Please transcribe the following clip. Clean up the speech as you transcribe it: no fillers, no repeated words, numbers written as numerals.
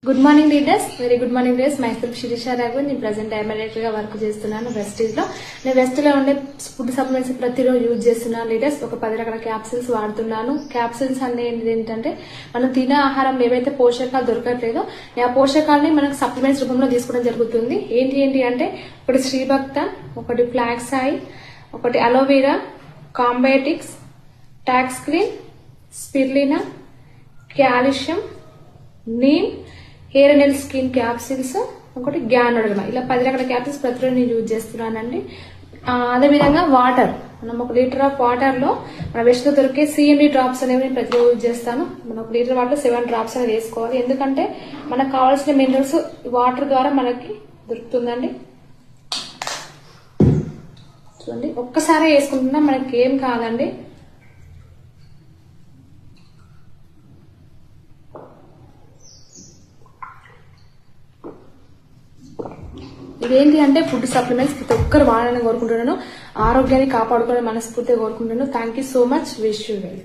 Good morning leaders, very good morning leaders. Myself Shirisha Raghav. నేను present director గా work చేస్తున్నాను Vestige లో. నేను వెస్ట్ లో ఉండే ఫుడ్ సప్లిమెంట్స్ ప్రతిరోజు యూజ్ చేస్తున్నాను లీడర్స్. ఒక 10 రకాల క్యాప్సిల్స్ వాడుతున్నాను. క్యాప్సిల్స్ అనేది ఏంటంటే మనం తినే ఆహారం ఏవైతే పోషకాలు దొరకట్లేదో ఆ పోషకాలని మనకు సప్లిమెంట్స్ రూపంలో తీసుకోవడం జరుగుతుంది. ఏంటి అంటే ఒకటి శ్రీభక్త, ఒకటి ఫ్లాక్స్ ఆయిల్, ఒకటి అలోవెరా, కాంబయోటిక్స్, టాక్స్క్రీన్, spirulina, calcium, neem, hair and nail skin capsules, ఒకటి గ్యానోడర్మా. ఇలా 10 రకాల క్యాప్సిల్స్ ప్రతిరోజు నేను యూజ్ చేస్తున్నానండి. అదేవిధంగా వాటర్, మనం 1 లీటర్ ఆఫ్ వాటర్ లో మన వెస్ట్ లో దొరికే CMD డ్రాప్స్ అనేవి నేను ప్రతిరోజు యూజ్ చేస్తాను. మనం 1 లీటర్ వాటర్ 7 డ్రాప్స్ అనేది వేసుకోవాలి. ఎందుకంటే మనకు కావాల్సిన మినరల్స్ వాటర్ ద్వారా మనకి దొరుకుతుందండి. చూడండి, ఒక్కసారి వేసుకుంటున్నా మనకి ఏం కాదండి. ఇదేంటి అంటే ఫుడ్ సప్లిమెంట్స్ ప్రతి ఒక్కరు వాడాలని కోరుకుంటున్నాను. ఆరోగ్యాన్ని కాపాడుకోవాలని మనస్ఫూర్తిగా కోరుకుంటున్నాను. Thank you so much. Wish you well.